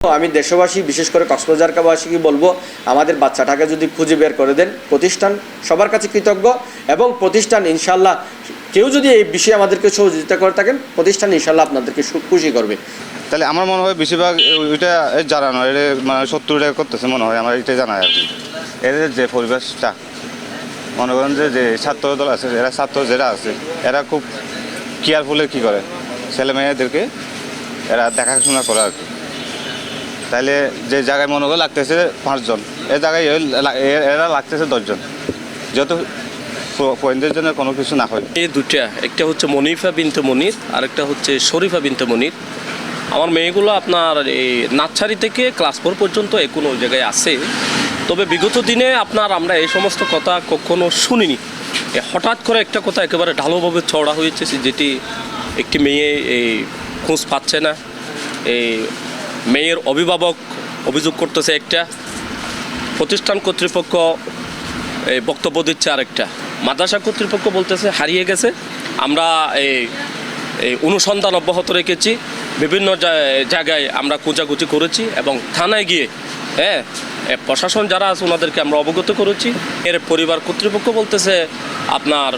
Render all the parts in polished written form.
আমি দেশবাসী বিশেষ করে কক্সবাজারবাসীকে বলবো আমাদের বাচ্চাটাকে যদি খুঁজে বের করে দেন, প্রতিষ্ঠান সবার কাছে কৃতজ্ঞ এবং প্রতিষ্ঠান ইনশাল্লাহ কেউ যদি এই বিষয়ে আমাদেরকে সহযোগিতা করে থাকেন, প্রতিষ্ঠান ইনশাল্লাহ আপনাদেরকে খুশি করবে। তাহলে আমার মনে হয় বেশিরভাগ ওইটা জানানো এটা মানে 70 টাকা করতেছে মনে হয়, আমার এটা জানায় আর কি। এদের যে পরিবেশটা মনে করেন যে ছাত্র দল আছে, এরা ছাত্র যারা আছে এরা খুব কেয়ারফুলে কী করে ছেলে মেয়েদেরকে এরা দেখাশোনা করে আর কি। তাহলে যে জায়গায় মনে হয় লাগতেছে 5 জন, এ জায়গায় এরা লাগতেছে 10 জন, যত পয়েন্টের জন্য কোনো কিছু না হয়। এই দুটা, একটা হচ্ছে মনিফা বিনতে মনির আর একটা হচ্ছে শরীফা বিনতে মনির। আমার মেয়েগুলো আপনার এই নার্সারি থেকে ক্লাস 4 পর্যন্ত কোনো জায়গায় আছে। তবে বিগত দিনে আমরা এই সমস্ত কথা কখনো শুনিনি। হঠাৎ করে একটা কথা একেবারে ঢালোভাবে ছড়া হয়েছে, যেটি একটি মেয়ে এই খোঁজ পাচ্ছে না। এই মেয়ের অভিভাবক অভিযোগ করতেছে একটা, প্রতিষ্ঠান কর্তৃপক্ষ এই বক্তব্য দিচ্ছে আরেকটা, মাদ্রাসা কর্তৃপক্ষ বলতেছে হারিয়ে গেছে। আমরা এই অনুসন্ধান অব্যাহত রেখেছি, বিভিন্ন জায়গায় আমরা খোঁজাখুঁজি করেছি এবং থানায় গিয়ে প্রশাসন যারা আছে ওনাদেরকে আমরা অবগত করেছি। এর পরিবার কর্তৃপক্ষ বলতেছে আপনার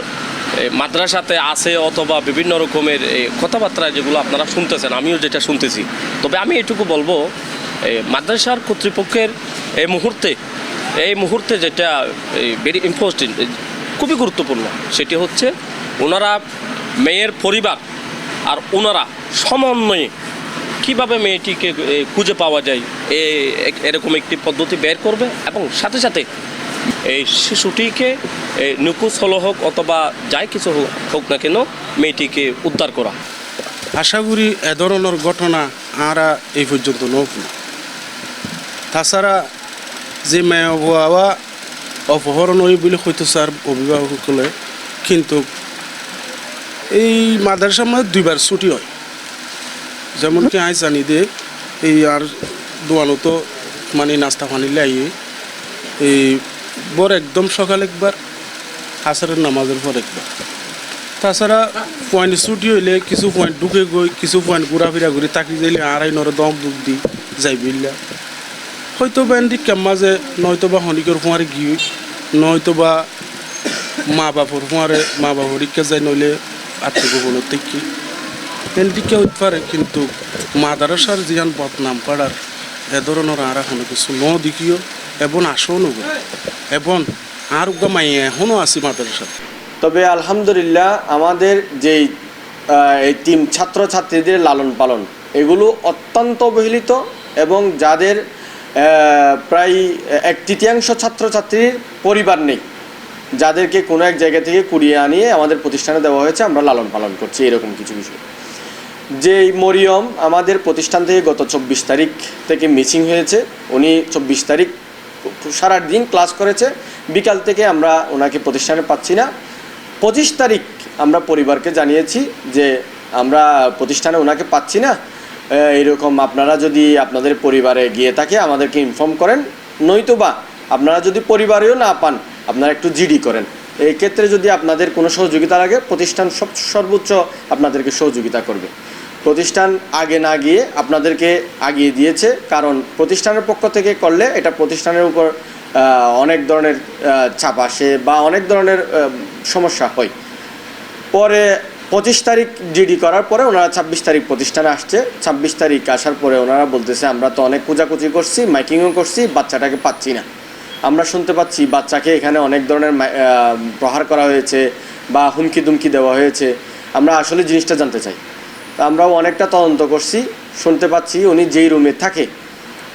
মাদ্রাসাতে আছে, অথবা বিভিন্ন রকমের কথাবার্তা যেগুলো আপনারা শুনতেছেন, আমিও যেটা শুনতেছি। তবে আমি এটুকু বলবো, মাদ্রাসার কর্তৃপক্ষের এই মুহূর্তে যেটা ভেরি ইম্পর্টেন্ট, খুবই গুরুত্বপূর্ণ, সেটি হচ্ছে ওনারা মেয়ের পরিবার আর ওনারা সমন্বয়ে কীভাবে মেয়েটিকে খুঁজে পাওয়া যায় এরকম একটি পদ্ধতি বের করবে এবং সাথে সাথে এই শিশুটিকে নিখোঁজ হলো হোক অথবা যাই কিছু হোক না কেন মেয়েটিকে উদ্ধার করা। আশা করি এ ধরনের ঘটনা আমরা এই পর্যন্ত নতুন। তাছাড়া যে মেয়ে বাবা অপহরণ হই বলে হইতেছে আর অভিভাবকসকলে, কিন্তু এই মাদ্রাসার মধ্যে 2বার ছুটি হয়। যেমন কি আই জানি দে এই আর দোয়ানো তো মানে নাস্তা পানি লাইয়ে এই বর একদম সকাল একবার, আসরের নামাজের পর একবার। তাছাড়া পয়েন্ট ছুটি হইলে কিছু পয়েন্ট ঢুকে গই, কিছু পয়েন্ট ঘোরাফেরা ঘুরে তাকি যাইলে আড়াই নরে দম দুঃখ দি যাই বিল্লা হয়তো বা এনদি কেম্মাজে নয়তো বা হনিকর ফুঁয়ারে গিয়ে, নয়তো বা মা বাপর ফুঁয়ারে মা বাপর ইকে যায়, নইলে আত্মগোপনের থেকে এনদিকে হইতে পারে। কিন্তু মাদ্রাসার জিয়ান বদনাম পাড়ার এ ধরনের আর এখনো কিছু ন দেখিও এবং আসও নব এবং আর মাই এখনও আছি মাদ্রাসা। তবে আলহামদুলিল্লাহ আমাদের যেই এই টিম ছাত্রছাত্রীদের লালন পালন এগুলো অত্যন্ত অবহেলিত এবং যাদের প্রায় 1/3 ছাত্রছাত্রীর পরিবার নেই, যাদেরকে কোনো এক জায়গা থেকে কুড়িয়ে আনিয়ে আমাদের প্রতিষ্ঠানে দেওয়া হয়েছে, আমরা লালন পালন করছি এরকম কিছু বিষয়। যে মরিয়ম আমাদের প্রতিষ্ঠান থেকে গত 24 তারিখ থেকে মিসিং হয়েছে। উনি 24 তারিখ সারা দিন ক্লাস করেছে, বিকাল থেকে আমরা ওনাকে প্রতিষ্ঠানে পাচ্ছি না। 25 তারিখ আমরা পরিবারকে জানিয়েছি যে আমরা প্রতিষ্ঠানে ওনাকে পাচ্ছি না, এইরকম আপনারা যদি আপনাদের পরিবারে গিয়ে থাকে আমাদেরকে ইনফর্ম করেন, নয়তোবা আপনারা যদি পরিবারেও না পান আপনারা একটু জিডি করেন। এই ক্ষেত্রে যদি আপনাদের কোনো সহযোগিতা লাগে প্রতিষ্ঠান সর্বোচ্চ আপনাদেরকে সহযোগিতা করবে। প্রতিষ্ঠান আগে না গিয়ে আপনাদেরকে আগিয়ে দিয়েছে, কারণ প্রতিষ্ঠানের পক্ষ থেকে করলে এটা প্রতিষ্ঠানের উপর অনেক ধরনের চাপ আসে বা অনেক ধরনের সমস্যা হয়। পরে 25 তারিখ জিডি করার পরে ওনারা 26 তারিখ প্রতিষ্ঠানে আসছে। 26 তারিখ আসার পরে ওনারা বলতেছে আমরা তো অনেক খোঁজাখুঁজি করছি, মাইকিংও করছি, বাচ্চাটাকে পাচ্ছি না। আমরা শুনতে পাচ্ছি বাচ্চাকে এখানে অনেক ধরনের প্রহার করা হয়েছে বা হুমকি দুমকি দেওয়া হয়েছে। আমরা আসলে জিনিসটা জানতে চাই। আমরাও অনেকটা তদন্ত করছি, শুনতে পাচ্ছি উনি যেই রুমে থাকে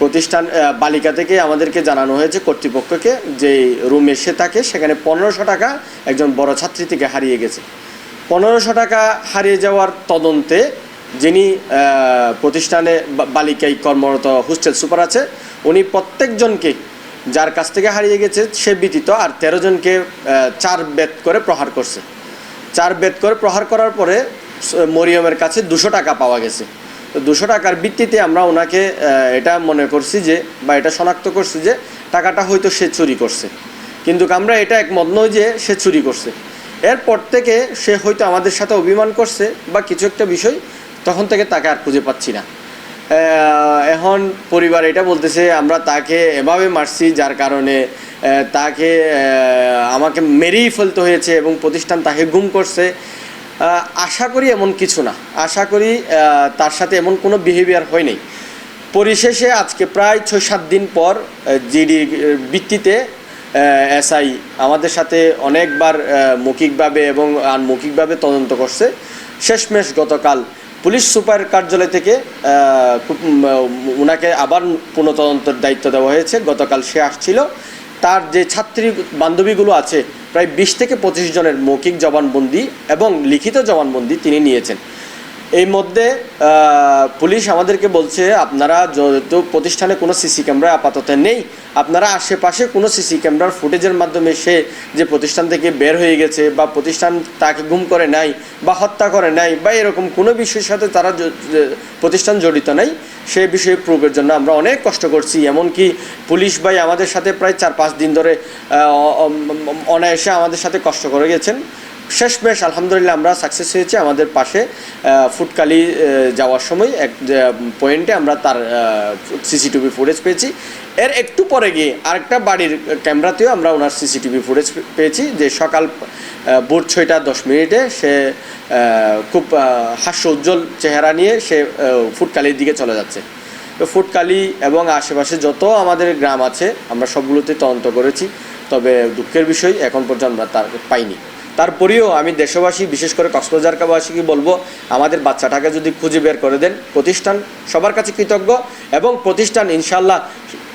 প্রতিষ্ঠান বালিকা থেকে আমাদেরকে জানানো হয়েছে কর্তৃপক্ষকে যে রুমে সে থাকে সেখানে 1500 টাকা একজন বড় ছাত্রী থেকে হারিয়ে গেছে। 1500 টাকা হারিয়ে যাওয়ার তদন্তে যিনি প্রতিষ্ঠানে বালিকায় কর্মরত হোস্টেল সুপার আছে উনি প্রত্যেকজনকে যার কাছ থেকে হারিয়ে গেছে সে ব্যতীত আর 13 জনকে 4 বেত করে প্রহার করছে। 4 বেত করে প্রহার করার পরে মরিয়মের কাছে 200 টাকা পাওয়া গেছে। তো 200 টাকার ভিত্তিতে আমরা ওনাকে এটা মনে করছি যে বা এটা শনাক্ত করছি যে টাকাটা হয়তো সে চুরি করছে, কিন্তু আমরা এটা একমত নই যে সে চুরি করছে। এরপর থেকে সে হয়তো আমাদের সাথে অভিমান করছে বা কিছু একটা বিষয়, তখন থেকে তাকে আর খুঁজে পাচ্ছি না। এখন পরিবার এটা বলতেছে আমরা তাকে এভাবে মারছি যার কারণে তাকে আমাকে মেরেই ফেলতে হয়েছে এবং প্রতিষ্ঠান তাকে গুম করছে। আশা করি এমন কিছু না, আশা করি তার সাথে এমন কোনো বিহেভিয়ার হয়নি। পরিশেষে আজকে প্রায় 6-7 দিন পর জিডি ভিত্তিতে এসআই আমাদের সাথে অনেকবার মৌখিকভাবে এবং আনমৌখিকভাবে তদন্ত করছে। শেষমেশ গতকাল পুলিশ সুপার কার্যালয় থেকে ওনাকে আবার পুনঃতদন্তের দায়িত্ব দেওয়া হয়েছে। গতকাল সে আসছিল, তার যে ছাত্রী বান্ধবীগুলো আছে প্রায় 20 থেকে 25 জনের মৌখিক জবানবন্দি এবং লিখিত জবানবন্দি তিনি নিয়েছেন। এই মধ্যে পুলিশ আমাদেরকে বলছে আপনারা যেহেতু প্রতিষ্ঠানে কোনো সিসি ক্যামেরা আপাতত নেই, আপনারা আশেপাশে কোনো সিসি ক্যামেরার ফুটেজের মাধ্যমে সে যে প্রতিষ্ঠান থেকে বের হয়ে গেছে বা প্রতিষ্ঠান তাকে গুম করে নাই বা হত্যা করে নাই বা এরকম কোনো বিষয়ের সাথে তারা প্রতিষ্ঠান জড়িত নাই সে বিষয়ে প্রুফের জন্য আমরা অনেক কষ্ট করছি। এমনকি পুলিশ ভাই আমাদের সাথে প্রায় 4-5 দিন ধরে অনায়াসে আমাদের সাথে কষ্ট করে গেছেন। শেষমেশ আলহামদুলিল্লাহ আমরা সাকসেস হয়েছে। আমাদের পাশে ফুটকালি যাওয়ার সময় এক পয়েন্টে আমরা তার সিসিটিভি ফুটেজ পেয়েছি। এর একটু পরে গিয়ে আরেকটা বাড়ির ক্যামেরাতেও আমরা ওনার সিসিটিভি ফুটেজ পেয়েছি যে সকাল ভোর 6:10 সে খুব হাস্য উজ্জ্বল চেহারা নিয়ে সে ফুটকালির দিকে চলে যাচ্ছে। তো ফুটকালি এবং আশেপাশে যত আমাদের গ্রাম আছে আমরা সবগুলোতে তদন্ত করেছি, তবে দুঃখের বিষয় এখন পর্যন্ত আমরা তার পাইনি। তারপরেও আমি দেশবাসী বিশেষ করে কক্সবাজারবাসীকে বলবো আমাদের বাচ্চাটাকে যদি খুঁজে বের করে দেন, প্রতিষ্ঠান সবার কাছে কৃতজ্ঞ এবং প্রতিষ্ঠান ইনশাল্লাহ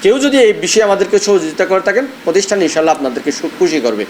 কেউ যদি এই বিষয়ে আমাদেরকে সহযোগিতা করে থাকেন প্রতিষ্ঠান ইনশাল্লাহ আপনাদেরকে খুশি করবে।